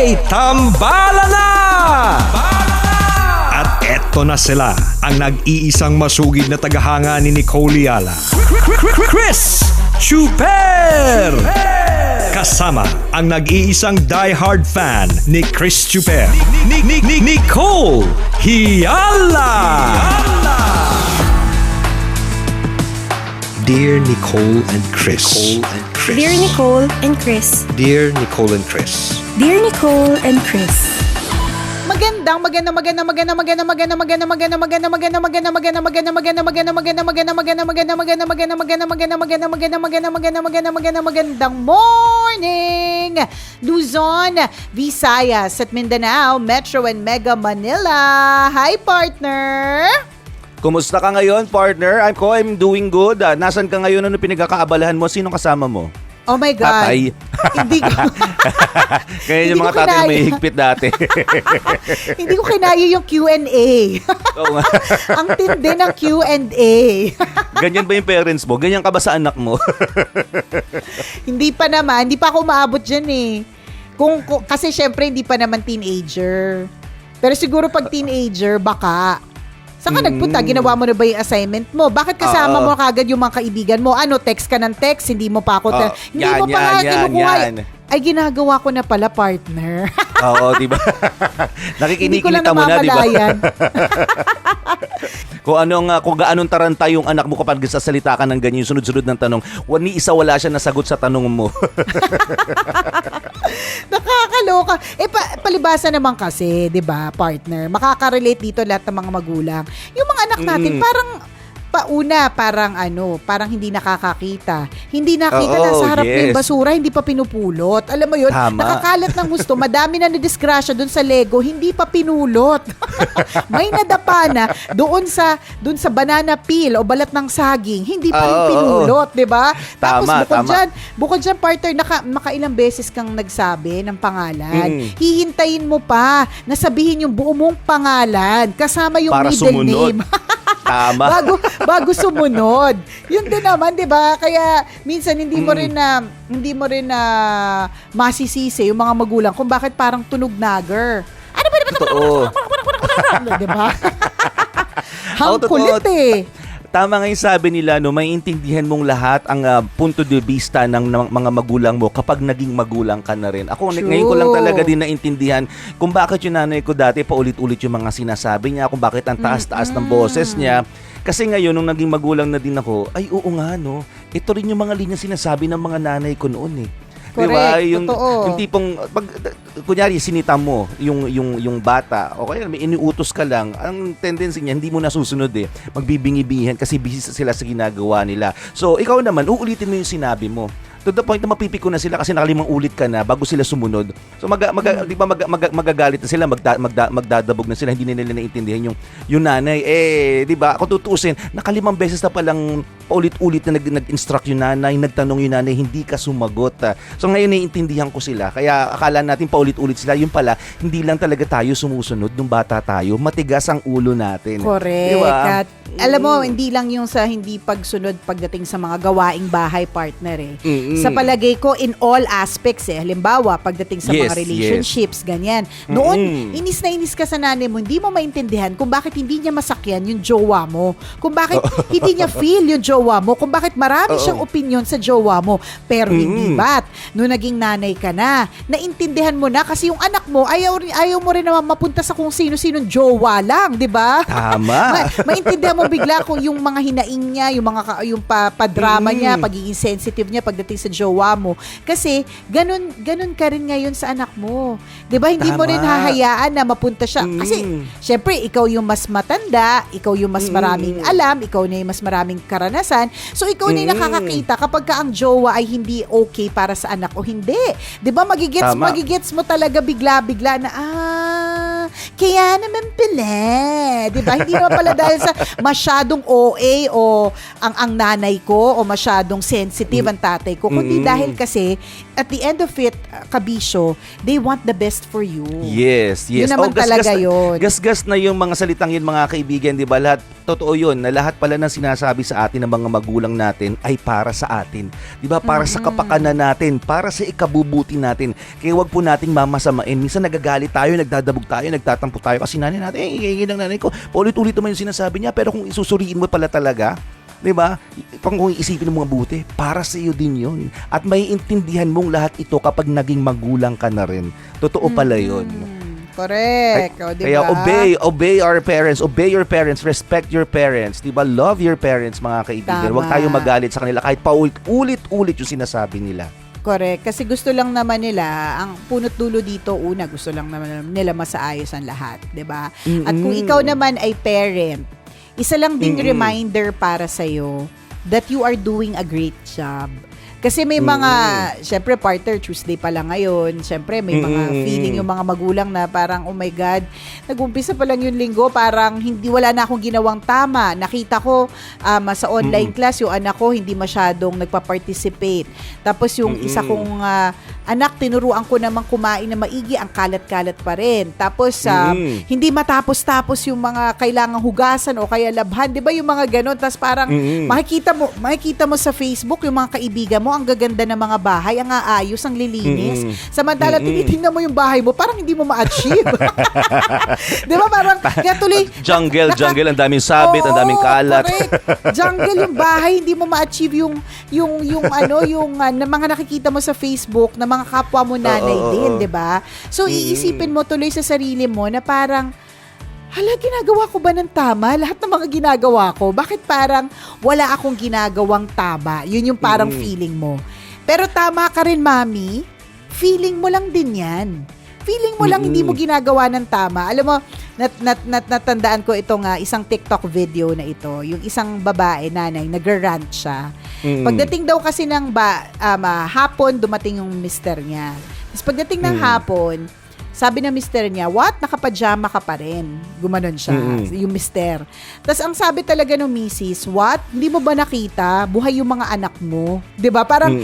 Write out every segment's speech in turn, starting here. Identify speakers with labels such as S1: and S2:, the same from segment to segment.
S1: Tambala na! At eto na sila, ang nag-iisang masugid na tagahanga ni Nicole Yala, Chris Chuper! Kasama ang nag-iisang die-hard fan ni Chris Chuper, Nicole Yala! Dear Nicole and Chris.
S2: Dear Nicole and Chris.
S1: Dear Nicole and Chris.
S2: Dear Nicole and Chris.
S3: Magandang morning, Luzon, Visayas at Mindanao, Metro and Mega Manila. Hi, partner!
S4: Kumusta ka ngayon, partner? I'm doing good. Nasaan ka ngayon? Ano pinagkakaabalahan mo? Sino kasama mo?
S3: Oh my God.
S4: Tatay.
S3: Hindi ko.
S4: Kaya yung mga tatay na may higpit dati.
S3: Hindi ko kinaya yung Q&A.
S4: Oo nga.
S3: Ang tindi ng Q&A.
S4: Ganyan ba yung parents mo? Ganyan ka ba sa anak mo?
S3: Hindi pa naman. Hindi pa ako umaabot dyan eh. Kasi syempre hindi pa naman teenager. Pero siguro pag teenager, baka. Saan ka nagpunta? Ginawa mo na ba yung assignment mo? Bakit kasama mo kagad yung mga kaibigan mo? Ano, text ka ng text? Hindi mo pa ako... hindi mo pa nga kinukuha. Ay, ginagawa ko na pala, partner.
S4: Oo, di ba? Nakikinikinita mo na, di ba? Kung gaanong taranta yung anak mo kapag sasalita ka ng ganyan, yung sunod-sunod ng tanong, ni isa wala siya nasagot sa tanong mo.
S3: Nakakaloka. Palibasa naman kasi, 'di ba, partner? Makaka-relate dito lahat ng mga magulang. Yung mga anak natin parang hindi nakakakita. Hindi nakita nasa harap ng basura, hindi pa pinupulot. Alam mo 'yun?
S4: Tama.
S3: Nakakalat ng gusto. Madami na nadisgrasya doon sa Lego, hindi pa pinulot. May nadapa na doon sa banana peel o balat ng saging, hindi pa rin pinulot, 'di ba? Tapos bukod diyan, partner, makailang beses kang nagsabi ng pangalan. Hihintayin mo pa na sabihin yung buo mong pangalan kasama yung
S4: para
S3: middle
S4: sumunod.
S3: name.
S4: Tama.
S3: bago sumunod. Yun din naman, 'di ba? Kaya minsan hindi mo rin na masisisi yung mga magulang kung bakit parang tunog nagger. Ano ba?
S4: Totoo.
S3: 'Di ba? Ang kulit eh.
S4: Tama nga yung sabi nila, no, maiintindihan mong lahat ang punto de vista ng mga magulang mo kapag naging magulang ka na rin. Ako, ngayon ko lang talaga din naintindihan kung bakit yung nanay ko dati paulit-ulit yung mga sinasabi niya, kung bakit ang taas-taas ng boses niya. Kasi ngayon, nung naging magulang na din ako, ay oo nga, no, ito rin yung mga linya sinasabi ng mga nanay ko noon eh.
S3: Correct,
S4: diba? Yung
S3: totoo.
S4: Yung tipong, kunyari, sinita mo yung bata, o kaya may iniutos ka lang, ang tendency niya, hindi mo nasusunod eh. Magbibingi-bingihan kasi busy sila sa ginagawa nila. So, ikaw naman, uulitin mo yung sinabi mo. To the point na mapipiko na sila kasi nakalimang ulit ka na bago sila sumunod. So di ba magagalit na sila, magdadabog na sila, hindi nila naiintindihan yung nanay. Di ba? Kung tutuusin, nakalimang beses na palang paulit-ulit na nag-instruct yung nanay, nagtanong yung nanay, hindi ka sumagot. So ngayon naiintindihan ko sila. Kaya akala natin paulit-ulit sila. Yung pala, hindi lang talaga tayo sumusunod nung bata tayo. Matigas ang ulo natin.
S3: Correct.
S4: Diba?
S3: At alam mo, hindi lang yung sa hindi pagsunod pagdating sa mga gawaing bahay, partner eh. Sa palagay ko, in all aspects eh. Halimbawa, pagdating sa mga relationships, ganyan. Noon, inis na inis ka sa nanay mo, hindi mo maintindihan kung bakit hindi niya masakyan yung jowa mo. Kung bakit hindi niya feel yung jowa mo. Kung bakit marami siyang opinion sa jowa mo. Pero hindi ba't? Noong naging nanay ka na, naintindihan mo na kasi yung anak mo, ayaw mo rin naman mapunta sa kung sino-sinong jowa lang, di ba?
S4: Tama.
S3: Maintindihan mo bigla kung yung mga hinaing niya, yung padrama niya, pagiging sensitive niya pagdating sa jowa mo. Kasi, ganun ka rin ngayon sa anak mo. 'Di ba? Hindi mo rin hahayaan na mapunta siya. Kasi, syempre, ikaw yung mas matanda, ikaw yung mas maraming alam, ikaw na yung mas maraming karanasan. So, ikaw na yung nakakakita kapag ka ang jowa ay hindi okay para sa anak o hindi. 'Di ba? Magigets mo talaga bigla-bigla na, kaya naman pala. 'Di ba? Hindi naman pala dahil sa masyadong OA o ang nanay ko o masyadong sensitive ang tatay ko, kundi dahil kasi at the end of it, kabisyo, they want the best for you.
S4: Yes.
S3: Yun naman talaga yun.
S4: Gasgas na yung mga salitang yun, mga kaibigan, di ba? Lahat totoo yun, na lahat pala ng sinasabi sa atin ng mga magulang natin ay para sa atin. Diba? Para sa kapakanan natin, para sa ikabubuti natin. Kaya wag po nating mamasamain. Minsan nagagalit tayo, nagdadabog tayo, nagtatampo tayo kasi nanay natin, ingay ng nanay ko. Paulit-ulit naman yung sinasabi niya, pero kung isusuriin mo pala talaga, diba? Kung isipin mo mabuti, para sa iyo din yun. At may intindihan mong lahat ito kapag naging magulang ka na rin. Totoo pala yun.
S3: Correct. O, diba?
S4: Kaya obey our parents, obey your parents, respect your parents, 'di ba? Love your parents, mga kaibigan.
S3: Tama.
S4: Huwag tayong magalit sa kanila kahit paulit-ulit yung sinasabi nila.
S3: Correct. Kasi gusto lang naman nila, ang punot dulo dito, una, gusto lang naman nila masaayos ang lahat. 'Di ba? At kung ikaw naman ay parent, isa lang ding reminder para sa'yo that you are doing a great job. Kasi may mga, syempre partner, Tuesday pa lang ngayon, syempre may mga feeling yung mga magulang na parang, oh my God, nag-umpisa pa lang yung linggo, parang wala na akong ginawang tama. Nakita ko sa online class, yung anak ko hindi masyadong nagpa-participate. Tapos yung isa kong anak, tinuruan ko namang kumain na maigi, ang kalat-kalat pa rin. Tapos hindi matapos-tapos yung mga kailangang hugasan o kaya labhan. Di ba yung mga ganon? Tapos parang makikita mo sa Facebook yung mga kaibigan mo, ang gaganda ng mga bahay, ang aayos, ang lilinis. Samantala, tinitingnan mo yung bahay mo, parang hindi mo ma-achieve. Di ba? Parang, kaya tuloy,
S4: Jungle, ang daming sabit, ang daming kalat.
S3: Correct. Jungle yung bahay, hindi mo ma-achieve yung mga nakikita mo sa Facebook na mga kapwa mo nanay din, di ba? So, iisipin mo tuloy sa sarili mo na parang, hala, ginagawa ko ba ng tama? Lahat ng mga ginagawa ko, bakit parang wala akong ginagawang tama? Yun yung parang feeling mo. Pero tama ka rin, mami. Feeling mo lang din yan. Feeling mo lang hindi mo ginagawa ng tama. Alam mo, natandaan ko itong isang TikTok video na ito. Yung isang babae, nanay, nag-rant siya. Pagdating daw kasi ng hapon, dumating yung mister niya. Tapos pagdating ng hapon, sabi ng mister niya, what? Nakapajama ka pa rin. Gumanon siya, yung mister. Tapos ang sabi talaga ng misis, what? Hindi mo ba nakita? Buhay yung mga anak mo. 'Di ba? Parang,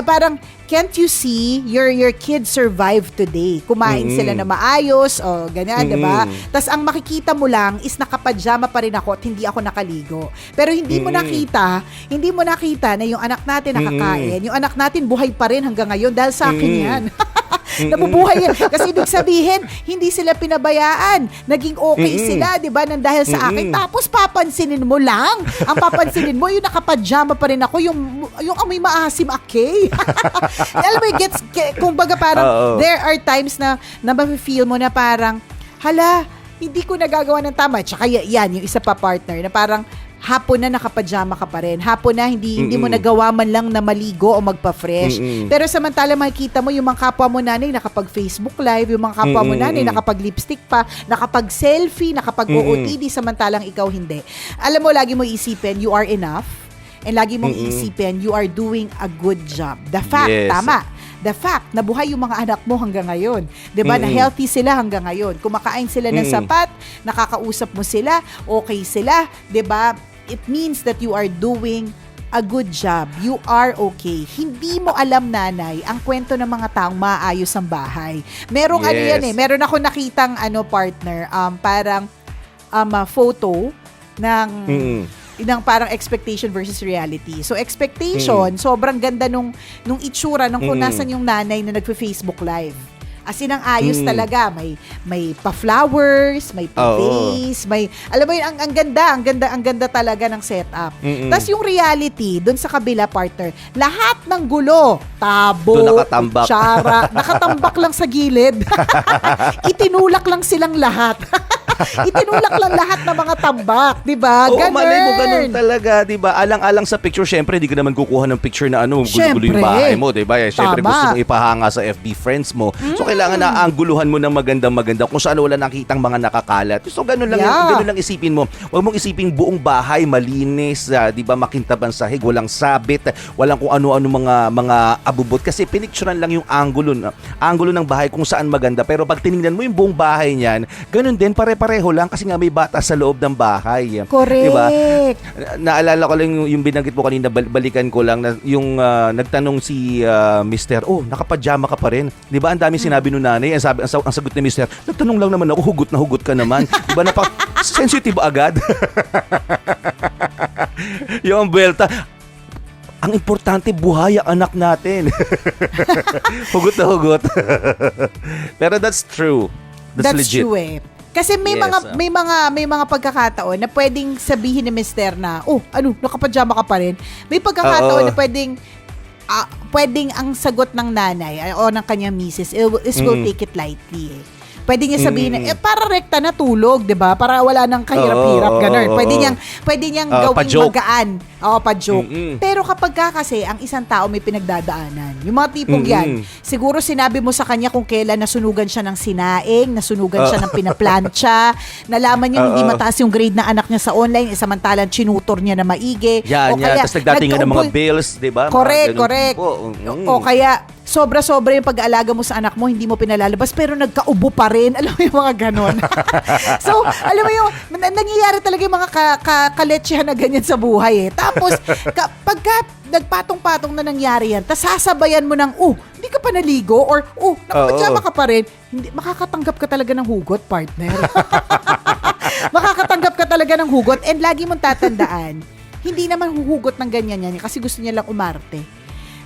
S3: parang, can't you see your kids survive today? Kumain sila na maayos, o ganyan, 'di ba? Tapos ang makikita mo lang is nakapajama pa rin ako at hindi ako nakaligo. Pero hindi mo nakita na yung anak natin nakakain, yung anak natin buhay pa rin hanggang ngayon dahil sa akin yan. Nabubuhay yan. Kasi ibig sabihin, hindi sila pinabayaan. Naging okay sila, di ba? Nang dahil sa akin. Tapos papansinin mo lang. Ang papansinin mo, yung nakapajama pa rin ako, yung amoy maasim okay. Alam mo, kumbaga parang, there are times na ma-feel mo na parang, hala, hindi ko nagagawa ng tama. Tsaka yan, yung isa pa partner, na parang, hapon na nakapajama ka pa rin. Hapon na hindi mo nagawa man lang na maligo o magpa-fresh. Pero samantala makikita mo yung mga kapwa mo nanay nakapag-Facebook live, yung mga kapwa mo nanay nakapag-lipstick pa, nakapag-selfie, nakapag-OOTD, samantalang ikaw hindi. Alam mo, lagi mo isipin, you are enough. And lagi mong isipin, you are doing a good job. The fact, tama. The fact na buhay yung mga anak mo hanggang ngayon. 'Di ba? Na healthy sila hanggang ngayon. Kumakain sila ng sapat, nakakausap mo sila, okay sila, 'di ba? It means that you are doing a good job. You are okay. Hindi mo alam, nanay, ang kwento ng mga taong maayos ang bahay. Merong meron ako nakitang partner, parang photo ng parang expectation versus reality. So expectation, sobrang ganda nung itsura ng kung nasan yung nanay na nagfe-Facebook live. As in, ang ayos talaga. May pa-flowers, may pa-vase, may, alam mo yun, ang ganda talaga ng setup. Tapos yung reality, dun sa kabila, partner, lahat ng gulo, tabo, kutsara, nakatambak lang sa gilid. Itinulak lang silang lahat. Itinulak lang lahat ng mga tambak, 'di ba?
S4: Oo, malay mo ganun talaga, 'di ba? Alang-alang sa picture, syempre di ka naman kukuha ng picture na gulo-gulo yung bahay mo, 'di ba? Syempre gusto mo ipahanga sa FB friends mo. So kailangan na angguluhan mo ng maganda kung saan wala nakitang mga nakakalat. So ganun lang isipin mo. Huwag mong isipin buong bahay malinis, 'di ba? Makintab ang sahig, walang sabit, walang kung ano-ano mga abubot kasi pinicturean lang yung angulo ng bahay kung saan maganda. Pero pag tiningnan mo yung buong bahay niyan, ganun din pareho lang kasi nga may bata sa loob ng bahay.
S3: Correct.
S4: Diba? Naalala ko lang yung binanggit mo kanina, balikan ko lang na yung nagtanong si Mr. Nakapajama ka pa rin. 'Di ba? Ang dami sinabi nung nanay, ang sagot ni Mr. Nagtanong lang naman ako, hugot na hugot ka naman. 'Di ba? sensitive agad. Yung buwelta. Ang importante, buhay ang anak natin. Hugot na hugot. Pero that's true. That's legit.
S3: true eh. Kasi may
S4: Yes,
S3: may mga pagkakataon na pwedeng sabihin ni mister na, nakapajama ka pa rin. May pagkakataon
S4: Oo.
S3: na pwedeng ang sagot ng nanay o ng kanyang misis will take it lightly eh. Pwede niya sabihin na, para rekta na tulog, 'di ba? Para wala nang kahirap-hirap
S4: Oo,
S3: ganun.
S4: oo,
S3: Pwede niyang gawing
S4: pa-joke.
S3: magaan. Oo, pa-joke.
S4: Mm-mm.
S3: Pero kapag kasi ang isang tao may pinagdadaanan, yung mga tipong yan, siguro sinabi mo sa kanya kung kailan nasunugan siya ng sinaing, nasunugan siya ng pinaplantsa, nalaman niya hindi mataas yung grade ng anak niya sa online, samantalang chinutor niya na maigi.
S4: Yan. Tapos nagdatingan ng mga bills, di ba?
S3: Correct. O
S4: O
S3: kaya, sobra-sobra yung pag-aalaga mo sa anak mo, hindi mo pinalalabas, pero nagkaubo pa rin. Alam mo yung mga ganon. So, alam mo yung, nangyayari talaga yung mga kaletsyahan na ganyan sa buhay eh. Tapos, pagka nagpatong-patong na nangyari yan, tas sasabayan mo ng, hindi ka pa naligo, or, nakapajama ka pa rin, hindi, makakatanggap ka talaga ng hugot, partner. Makakatanggap ka talaga ng hugot, and lagi mong tatandaan, hindi naman huhugot ng ganyan yan, kasi gusto niya lang umarte.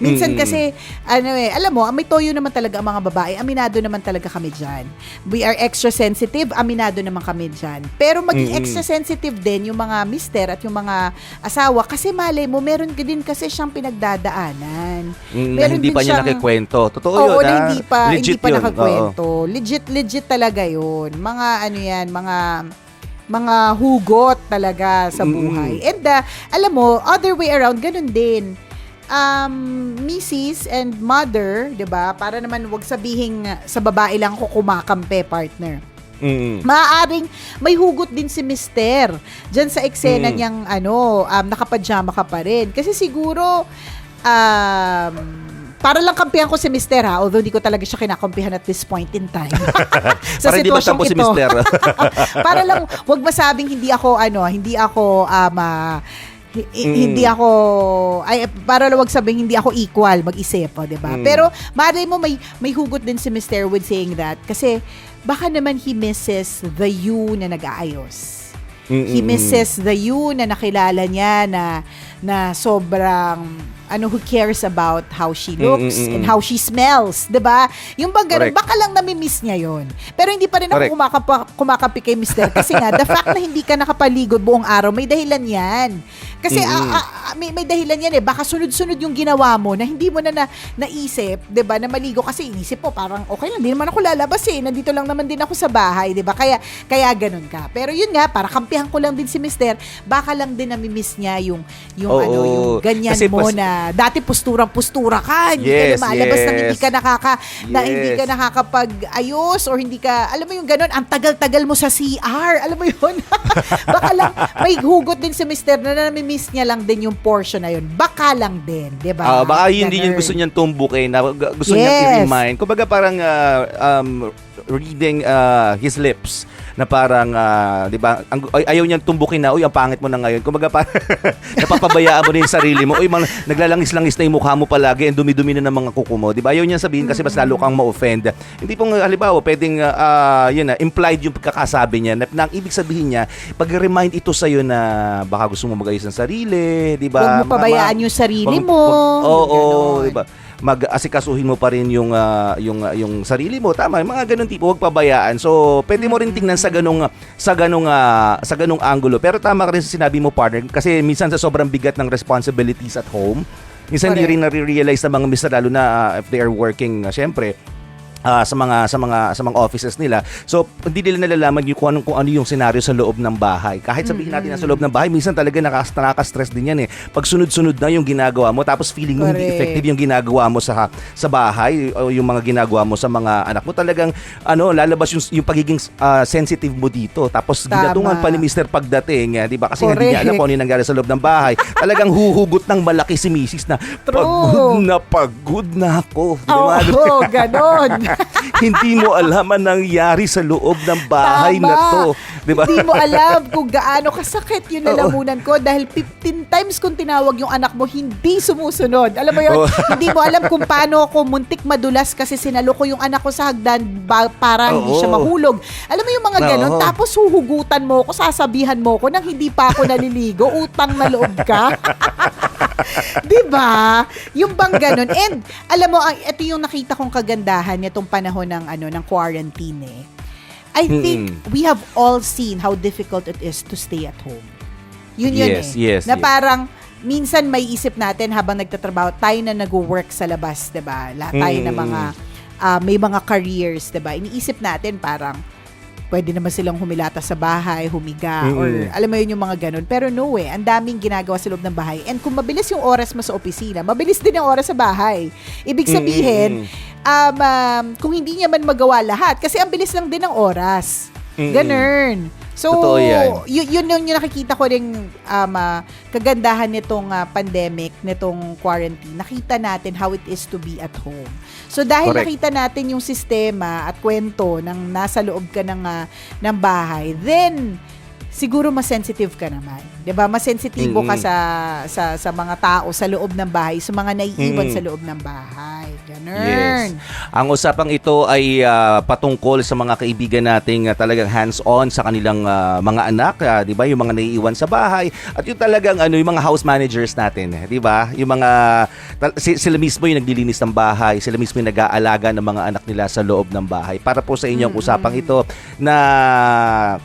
S3: Minsan kasi, alam mo, may toyo naman talaga ang mga babae. Aminado naman talaga kami dyan. We are extra sensitive, aminado naman kami dyan. Pero maging extra sensitive din yung mga mister at yung mga asawa. Kasi malay mo, meron din kasi siyang pinagdadaanan.
S4: na hindi pa niya nakikwento. Totoo yun.
S3: Oo, na hindi pa
S4: Legit yun.
S3: nakakwento. Legit talaga yun. Mga mga hugot talaga sa buhay. And alam mo, other way around, ganun din. Mrs. and mother, 'di ba? Para naman wag sabihin sa babae lang ko kumakampi, partner. Maaaring may hugot din si mister diyan sa eksena niyang nakapajama ka pa rin. Kasi siguro para lang kampihan ko si mister although di ko talaga siya kinakampihan at this point in time. Sa
S4: para hindi magtampo si mister.
S3: Para lang wag masabing hindi ako hindi ako para wag sabing hindi ako equal mag-isip, 'di ba? Pero malay mo may hugot din si Mr. with saying that kasi baka naman he misses the you na nag-aayos. He misses the you na nakilala niya na sobrang who cares about how she looks and how she smells, 'di ba? Yung bang ganun, baka lang nami-miss niya 'yon. Pero hindi pa rin ako kumakapi kay Mr. kasi nga the fact na hindi ka nakapaligo buong araw, may dahilan 'yan. Kasi may dahilan yan eh. Baka sunod-sunod yung ginawa mo na hindi mo na naisip, 'di ba? Na maligo kasi inisip mo parang okay lang, hindi naman ako lalabas eh. Nandito lang naman din ako sa bahay, 'di ba? Kaya ganun ka. Pero yun nga, para kampihan ko lang din si Mr. Baka lang din nami-miss niya yung yung ganyan kasi mo na dati postura ka, hindi ka na malabas na hindi ka nakakapag-ayos or hindi ka, alam mo yung ganun, ang tagal-tagal mo sa CR, alam mo yun? Baka lang may hugot din si Mr. na nami-miss niya lang din yung portion na yun. Baka lang din, di ba?
S4: Baka yun din yung gusto niyang tumbukin, na gusto niyang i-remind. Kumbaga parang reading his lips na parang, di ba, ayaw niyang tumbukin na, ang pangit mo na ngayon. Kumbaga parang napapabayaan mo na yung sarili mo. Naglalangis-langis na yung mukha mo palagi, ang dumi-dumi na ng mga kuko mo. Di ba? Ayaw niyang sabihin kasi mas lalo kang ma-offend. Hindi pong, halimbawa, pwedeng, implied yung pagkakasabi niya na ang ibig sabihin niya, pag-remind ito sa'yo na baka gusto mo mag-ayos ng sarili, di ba?
S3: Huwag mo pabayaan yung sarili mo.
S4: Oo, di ba? Mag-asikasuhin mo pa rin yung sarili mo. Tama, mga ganun tipo, huwag pabayaan. So, pwede mo rin tingnan sa ganung angulo. Pero tama ka rin sa sinabi mo, partner, kasi minsan sa sobrang bigat ng responsibilities at home, minsan hindi rin nare-realize ng mga mister, lalo na if they are working, syempre, sa mga offices nila. So, hindi nila nalalaman yung kung ano yung senaryo sa loob ng bahay. Kahit sabihin natin na sa loob ng bahay, minsan talaga nakaka-stress din yan eh. Pag sunod-sunod na yung ginagawa mo, tapos feeling mo hindi effective yung ginagawa mo sa bahay o yung mga ginagawa mo sa mga anak mo, talagang lalabas yung pagiging sensitive mo dito. Tapos ginatungan pa ni Mr. pagdating, di ba? Kasi hindi niya alam kung ano yung nangyari sa loob ng bahay. Talagang huhugot ng malaki si Mrs. na pagod na ako.
S3: Oo, ganon.
S4: Hindi mo alam ang nangyari sa loob ng bahay
S3: Tama.
S4: na to. Diba?
S3: Hindi mo alam kung gaano kasakit yung nalamunan ko dahil 15 times kung tinawag yung anak mo, hindi sumusunod. Alam mo yun,
S4: Oo.
S3: hindi mo alam kung paano ako muntik madulas kasi sinalo ko yung anak ko sa hagdan para hindi siya
S4: Oo.
S3: mahulog. Alam mo yung mga ganon,
S4: Oo.
S3: tapos huhugutan mo ko, sasabihan mo ko nang hindi pa ako naliligo, utang na loob ka. Diba? Yung bang ganun. And alam mo, ito yung nakita kong kagandahan nitong panahon ng quarantine eh. I think we have all seen how difficult it is to stay at home. Yun
S4: Yes,
S3: eh.
S4: yes,
S3: Na
S4: yes.
S3: parang minsan may isip natin habang nagtatrabaho, tayo na nag-work sa labas, 'di ba? Lahat tayo na mga may mga careers, 'di ba? Iniisip natin parang pwede naman silang humilata sa bahay, humiga, or alam mo yun yung mga ganun. Pero no eh, ang daming ginagawa sa loob ng bahay. And kung mabilis yung oras mo sa opisina, mabilis din ang oras sa bahay. Ibig sabihin, kung hindi niya man magawa lahat, kasi ang bilis lang din ng oras. Ganun. So,
S4: Totoo yan.
S3: yun yung nakikita ko rin kagandahan nitong pandemic, nitong quarantine. Nakita natin how it is to be at home. So, dahil
S4: Correct.
S3: nakita natin yung sistema at kwento ng nasa loob ka ng bahay, then, siguro mas sensitive ka naman. 'Di ba? Mas sensitibo ka sa mga tao sa loob ng bahay, sa mga naiiwan sa loob ng bahay. Ganun.
S4: Yes. Ang usapang ito ay patungkol sa mga kaibigan nating talagang hands-on sa kanilang mga anak, 'di ba? Yung mga naiiwan sa bahay at yung talagang yung mga house managers natin, 'di ba? Yung mga sila mismo yung naglilinis ng bahay, sila mismo yung nag-aalaga ng mga anak nila sa loob ng bahay. Para po sa inyong usapang ito na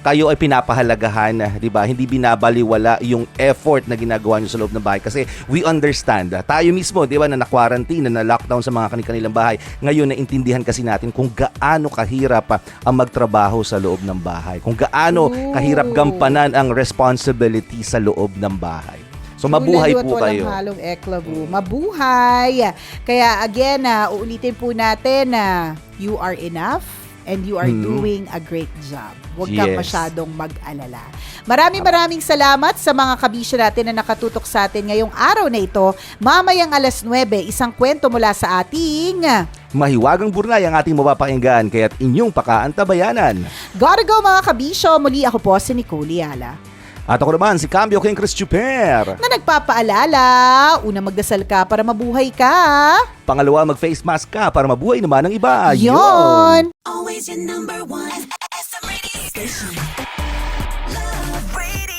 S4: kayo ay pinapahalagahan, 'di ba? Hindi binabaliwala yung effort na ginagawa niyo sa loob ng bahay kasi we understand. Tayo mismo, 'di ba, na na-quarantine, na lockdown sa mga kanilang bahay. Ngayon naintindihan kasi natin kung gaano kahirap ang magtrabaho sa loob ng bahay. Kung gaano kahirap gampanan ang responsibility sa loob ng bahay. So mabuhay
S3: Tulad
S4: po
S3: walang
S4: kayo.
S3: halong eklabu. Mabuhay. Kaya again, uulitin po natin na you are enough and you are doing a great job. Huwag kang
S4: Yes.
S3: masyadong mag-alala. Maraming salamat sa mga kabisya natin na nakatutok sa atin ngayong araw na ito. Mamayang 9:00, isang kwento mula sa ating
S4: Mahiwagang burnay ang ating mapapakinggan kaya't inyong pakaantabayanan.
S3: Gotta go mga kabisyo. Muli ako po si Nicole Yala.
S4: At ako naman si Cambio King Chris Chuper.
S3: Na nagpapaalala, una magdasal ka para mabuhay ka.
S4: Pangalawa, mag-face mask ka para mabuhay naman ng iba.
S3: Yon!
S5: Always your number one. SM Radio Station. Love Radio.